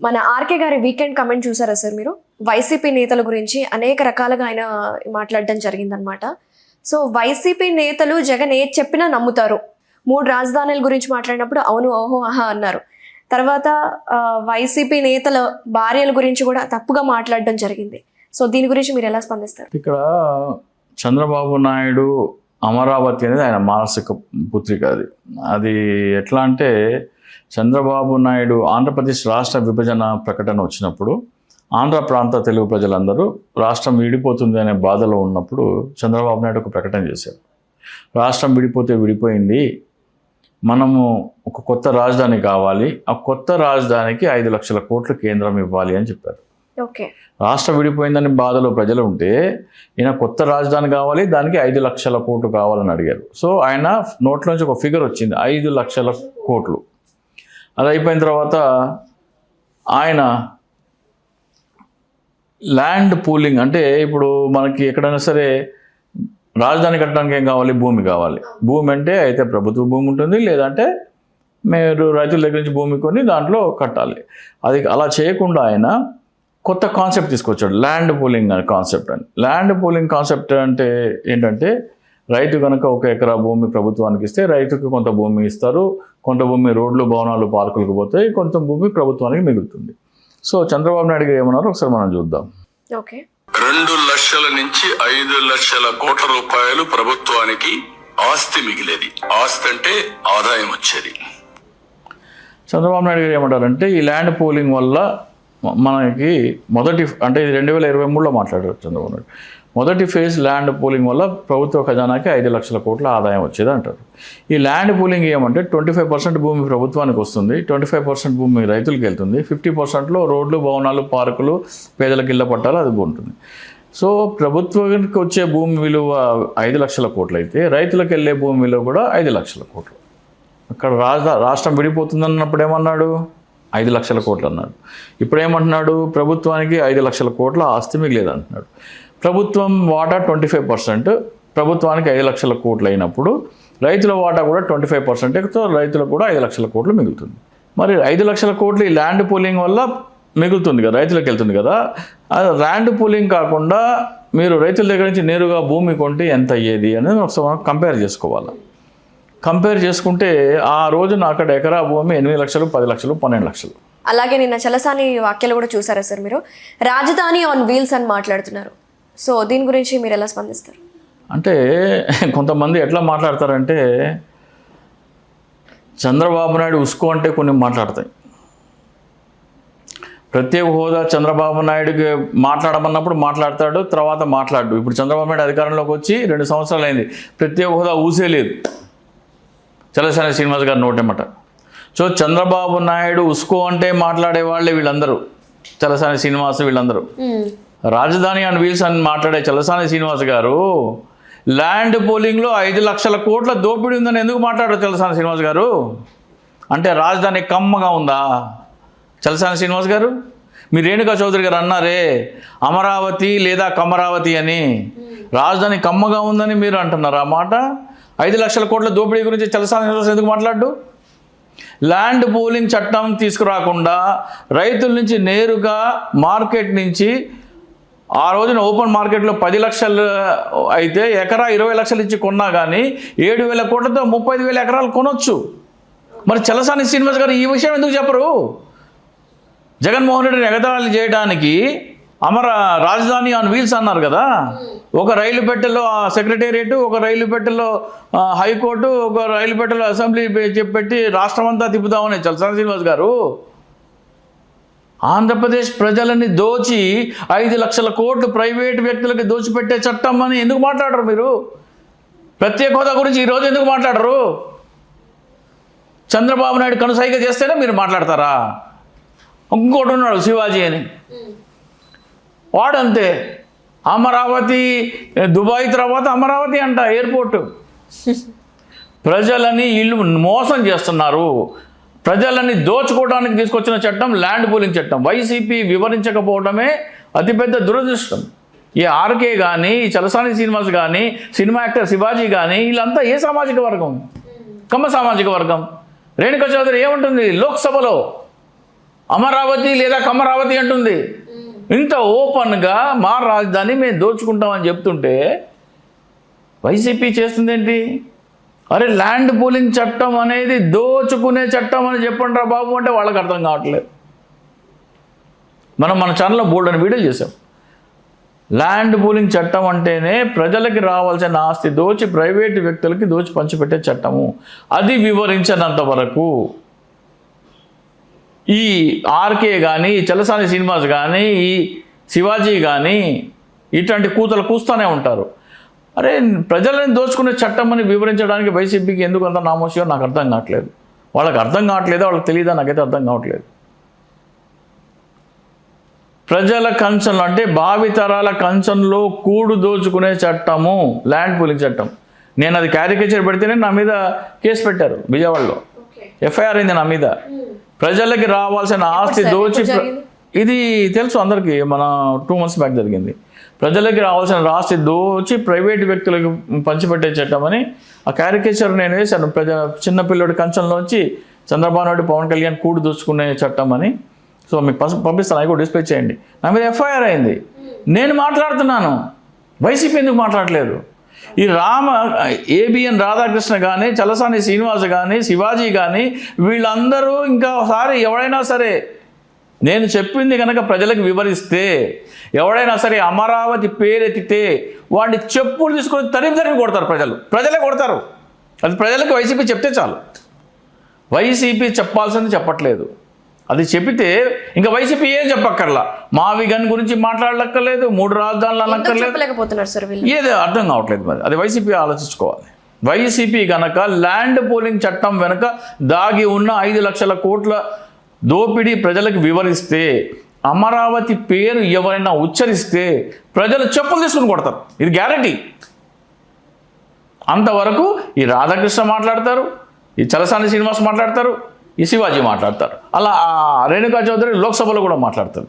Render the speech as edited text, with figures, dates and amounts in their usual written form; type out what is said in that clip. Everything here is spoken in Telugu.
మన ఆర్కే గారి వీకెండ్ కమెంట్ చూసారా సార్ మీరు? వైసీపీ నేతల గురించి అనేక రకాలుగా ఆయన మాట్లాడడం జరిగిందనమాట. సో వైసీపీ నేతలు జగన్ ఏది చెప్పినా నమ్ముతారు. 3 రాజధానుల గురించి మాట్లాడినప్పుడు అవును ఓహో ఆహా అన్నారు. తర్వాత వైసీపీ నేతల భార్యల గురించి కూడా తప్పుగా మాట్లాడడం జరిగింది. సో దీని గురించి మీరు ఎలా స్పందిస్తారు? ఇక్కడ చంద్రబాబు నాయుడు అమరావతి అనేది ఆయన మానసిక పుత్రిక. అది ఎట్లా అంటే, చంద్రబాబు నాయుడు ఆంధ్రప్రదేశ్ రాష్ట్ర విభజన ప్రకటన వచ్చినప్పుడు ఆంధ్ర ప్రాంత తెలుగు ప్రజలందరూ రాష్ట్రం విడిపోతుంది అనే బాధలో ఉన్నప్పుడు చంద్రబాబు నాయుడు ఒక ప్రకటన చేశారు. రాష్ట్రం విడిపోతే విడిపోయింది, మనము ఒక కొత్త రాజధాని కావాలి, ఆ కొత్త రాజధానికి 5 లక్షల కోట్లు కేంద్రం ఇవ్వాలి అని చెప్పారు. ఓకే, రాష్ట్రం విడిపోయిందని బాధలో ప్రజలు ఉంటే ఈయన కొత్త రాజధాని కావాలి, దానికి 5 లక్షల కోట్లు కావాలని అడిగారు. సో ఆయన నోట్లోంచి ఒక ఫిగర్ వచ్చింది, 5 లక్షల కోట్లు. అది అయిపోయిన తర్వాత ఆయన ల్యాండ్ పూలింగ్, అంటే ఇప్పుడు మనకి ఎక్కడైనా సరే రాజధాని కట్టడానికి ఏం కావాలి? భూమి కావాలి. భూమి అంటే అయితే ప్రభుత్వ భూమి ఉంటుంది, లేదంటే మీరు రైతుల దగ్గర నుంచి భూమి కొని దాంట్లో కట్టాలి. అది అలా చేయకుండా ఆయన కొత్త కాన్సెప్ట్ తీసుకొచ్చాడు, ల్యాండ్ పూలింగ్ అనే కాన్సెప్ట్ అని. ల్యాండ్ పూలింగ్ కాన్సెప్ట్ అంటే ఏంటంటే, రైతు కనుక 1 ఎకరా భూమి ప్రభుత్వానికి ఇస్తే రైతుకి కొంత భూమి ఇస్తారు, కొంత భూమి రోడ్లు భవనాలు పార్కులకు పోతాయి, కొంత భూమి ప్రభుత్వానికి మిగులుతుంది. సో చంద్రబాబు నాయుడు గారు ఏమన్నారో ఒకసారి మనం చూద్దాం. ఓకే, 2 లక్షల నుంచి 5 లక్షల కోట్ల రూపాయలు ప్రభుత్వానికి ఆస్తి మిగిలేది. ఆస్తి అంటే ఆదాయం వచ్చేది. చంద్రబాబు నాయుడు గారు ఏమంటారంటే, ఈ ల్యాండ్ పూలింగ్ వల్ల మనకి మొదటి, అంటే ఇది 2023లో మాట్లాడారు చంద్రబాబు నాయుడు, మొదటి ఫేజ్ ల్యాండ్ పూలింగ్ వల్ల ప్రభుత్వ ఖజానాకి 5 లక్షల కోట్ల ఆదాయం వచ్చేది అంటారు. ఈ ల్యాండ్ పూలింగ్ ఏమంటే 25% భూమి ప్రభుత్వానికి వస్తుంది, 25% భూమి రైతులకు వెళ్తుంది, 50%లో రోడ్లు భవనాలు పార్కులు పేదలకు ఇళ్ల పట్టాలు అది ఉంటుంది. సో ప్రభుత్వానికి వచ్చే భూమి విలువ 5 లక్షల కోట్లు అయితే రైతులకు వెళ్ళే భూమి విలువ కూడా 5 లక్షల కోట్లు. అక్కడ రాష్ట్రం విడిపోతుందన్నప్పుడు ఏమన్నాడు? 5 లక్షల కోట్లు అన్నాడు. ఇప్పుడు ఏమంటున్నాడు? ప్రభుత్వానికి 5 లక్షల కోట్ల ఆస్తి మిగిలేదు అంటున్నాడు. ప్రభుత్వం వాటా 25%, ప్రభుత్వానికి 5 లక్షల కోట్లు అయినప్పుడు రైతుల వాటా కూడా 25%తో రైతులకు కూడా 5 లక్షల కోట్లు మిగులుతుంది. మరి 5 లక్షల కోట్లు ఈ ల్యాండ్ పూలింగ్ వల్ల మిగులుతుంది కదా, రైతులకు వెళ్తుంది కదా. ల్యాండ్ పూలింగ్ కాకుండా మీరు రైతుల దగ్గర నుంచి నేరుగా భూమి కొంటే ఎంత అయ్యేది అనేది ఒకసారి మనం కంపేర్ చేసుకోవాలి. కంపేర్ చేసుకుంటే ఆ రోజున అక్కడ ఎకరా భూమి 8 లక్షలు, 10 లక్షలు, 12 లక్షలు. అలాగే నిన్న చలసాని వ్యాఖ్యలు కూడా చూసారా సార్ మీరు? రాజధాని ఆన్ వీల్స్ అని మాట్లాడుతున్నారు. సో దీని గురించి మీరు ఎలా స్పందిస్తారు? అంటే కొంతమంది ఎట్లా మాట్లాడతారంటే, చంద్రబాబు నాయుడు ఉస్కో అంటే కొన్ని మాట్లాడతాయి. ప్రత్యేక హోదా చంద్రబాబు నాయుడుకి మాట్లాడమన్నప్పుడు మాట్లాడతాడు, తర్వాత మాట్లాడు. ఇప్పుడు చంద్రబాబు నాయుడు అధికారంలోకి వచ్చి 2 సంవత్సరాలు అయింది, ప్రత్యేక హోదా ఊసే లేదు. చలసాని శ్రీనివాస్ గారు నోటేమాట. సో చంద్రబాబు నాయుడు ఉస్కో అంటే మాట్లాడే వాళ్ళే వీళ్ళందరూ, చలసాని శ్రీనివాస్ వీళ్ళందరూ. రాజధాని అండ్ వీల్స్ అని మాట్లాడే చలసాని శ్రీనివాస్ గారు ల్యాండ్ పోలింగ్లో 5 లక్షల కోట్ల దోపిడీ ఉందని ఎందుకు మాట్లాడారు చలసాని శ్రీనివాస్ గారు? అంటే రాజధాని కమ్మగా ఉందా చలసాని శ్రీనివాస్ గారు? మీరు రేణుకా చౌదరి గారు అన్నారే అమరావతి లేదా కమరావతి అని, రాజధాని కమ్మగా ఉందని మీరు అంటున్నారు. ఆ మాట 5 లక్షల కోట్ల దోపిడీ గురించి చలసాని శ్రీనివాస్ ఎందుకు మాట్లాడు? ల్యాండ్ పూలింగ్ చట్టం తీసుకురాకుండా రైతుల నుంచి నేరుగా మార్కెట్ నుంచి, ఆ రోజున ఓపెన్ మార్కెట్లో 10 లక్షలు అయితే ఎకరా 20 లక్షలు ఇచ్చి కొన్నా కానీ 7,000 కోట్లతో 35,000 ఎకరాలు కొనొచ్చు. మరి చలసాని శ్రీనివాస్ గారు ఈ విషయం ఎందుకు చెప్పరు? జగన్మోహన్ రెడ్డిని ఎగతాళి చేయడానికి రాజధాని ఆన్ వీల్స్ అన్నారు కదా. ఒక రైలు పెట్టెలో సెక్రటేరియట్, ఒక రైలు పెట్టెలో హైకోర్టు, ఒక రైలు పెట్టెలో అసెంబ్లీ పెట్టి రాష్ట్రమంతా తిప్పుదామని చలసాని శ్రీనివాస్ గారు ఆంధ్రప్రదేశ్ ప్రజలని దోచి 5 లక్షల కోట్లు ప్రైవేటు వ్యక్తులకి దోచిపెట్టే చట్టం అని ఎందుకు మాట్లాడరు మీరు? ప్రత్యేక హోదా గురించి ఈరోజు ఎందుకు మాట్లాడరు? చంద్రబాబు నాయుడు కనుసైగ చేస్తేనే మీరు మాట్లాడతారా? ఇంకోటి ఉన్నాడు శివాజీ అని, వాడంతే అమరావతి, దుబాయ్ తర్వాత అమరావతి అంట ఎయిర్పోర్టు. ప్రజలని ఇల్లు మోసం చేస్తున్నారు. ప్రజలని దోచుకోవడానికి తీసుకొచ్చిన చట్టం ల్యాండ్ పూలింగ్ చట్టం. వైసీపీ వివరించకపోవడమే అతిపెద్ద దురదృష్టం. ఈ ఆర్కే కానీ, చలసాని శ్రీనివాస్ కానీ, సినిమా యాక్టర్ శివాజీ కానీ వీళ్ళంతా ఏ సామాజిక వర్గం? కమ్మ సామాజిక వర్గం. రేణుకా చౌదరి ఏమంటుంది లోక్సభలో? అమరావతి లేదా కమరావతి అంటుంది. ఇంత ఓపెన్గా మా రాజధాని మేము దోచుకుంటామని చెప్తుంటే వైసీపీ చేస్తుంది ఏంటి? అరే ల్యాండ్ పూలింగ్ చట్టం అనేది దోచుకునే చట్టం అని చెప్పండి రా బాబు అంటే వాళ్ళకి అర్థం కావట్లేదు. మన ఛానల్లో బోల్డ్ అని వీడియో చేసాం. ల్యాండ్ పూలింగ్ చట్టం అంటేనే ప్రజలకి రావాల్సిన ఆస్తి దోచి ప్రైవేటు వ్యక్తులకి దోచి పంచిపెట్టే చట్టము. అది వివరించినంత వరకు ఈ ఆర్కే కానీ, చలసాని శ్రీనివాస్ కానీ, ఈ శివాజీ కానీ ఇట్లాంటి కూతలు కూస్తూనే ఉంటారు. అరే ప్రజలని దోచుకునే చట్టం అని వివరించడానికి వైసీపీకి ఎందుకు అంత నామోషియో నాకు అర్థం కావట్లేదు. వాళ్ళకి అర్థం కావట్లేదో వాళ్ళకి తెలియదా నాకైతే అర్థం కావట్లేదు. ప్రజల కంచంలో అంటే భావితరాల కంచంలో కూడు దోచుకునే చట్టము ల్యాండ్ పూలింగ్ చట్టం. నేను అది క్యారికేచర్ పెడితేనే నా మీద కేసు పెట్టారు విజయవాడలో. ఎఫ్ఐఆర్ అయింది నా మీద. ప్రజలకి రావాల్సిన ఆస్తి దోచి, ఇది తెలుసు అందరికీ, మన 2 months బ్యాక్ జరిగింది. ప్రజలకి రావాల్సిన ఆస్తి దోచి ప్రైవేటు వ్యక్తులకు పంచిపెట్టే చట్టం అని ఆ క్యారికేచర్ నేను వేశాను. చిన్నపిల్లడి కంచంలోంచి చంద్రబాబు నాయుడు, పవన్ కళ్యాణ్ కూడు దోచుకునే చట్టం అని. సో మీకు పంపిస్తాను, అవి కూడా డిస్ప్లే చేయండి. నా మీద ఎఫ్ఐఆర్ అయింది. నేను మాట్లాడుతున్నాను, వైసీపీ ఎందుకు మాట్లాడలేదు? ఈ ఏబిఎన్ రాధాకృష్ణ కానీ, చలసాని శ్రీనివాస్ కానీ, శివాజీ కానీ వీళ్ళందరూ ఇంకా ఒకసారి ఎవడైనా సరే నేను చెప్పింది కనుక ప్రజలకు వివరిస్తే, ఎవడైనా సరే అమరావతి పేరెత్తితే వాడిని చెప్పులు తీసుకొని తరిమి కొడతారు. ప్రజలే కొడతారు. అది ప్రజలకు వైసీపీ చెప్తే చాలు. వైసీపీ చెప్పాల్సింది చెప్పట్లేదు. అది చెబితే ఇంకా వైసీపీ ఏం చెప్పక్కర్లా. మావిగన్ గురించి మాట్లాడలక్కర్లేదు, 3 రాజధానులు అనక్కర్లేదు. ఏదో అర్థం కావట్లేదు. మరి అది వైసీపీ ఆలోచించుకోవాలి. వైసీపీ కనుక ల్యాండ్ పూలింగ్ చట్టం వెనుక దాగి ఉన్న 5 లక్షల కోట్ల దోపిడీ ప్రజలకు వివరిస్తే, అమరావతి పేరు ఎవరైనా ఉచ్చరిస్తే ప్రజలు చెప్పులు తీసుకుని కొడతారు. ఇది గ్యారంటీ. అంతవరకు ఈ రాధాకృష్ణ మాట్లాడతారు, ఈ చలసాని శ్రీనివాస్ మాట్లాడతారు, ఈ శివాజీ మాట్లాడతారు. అలా రేణుకా చౌదరి లోక్సభలో కూడా మాట్లాడతారు.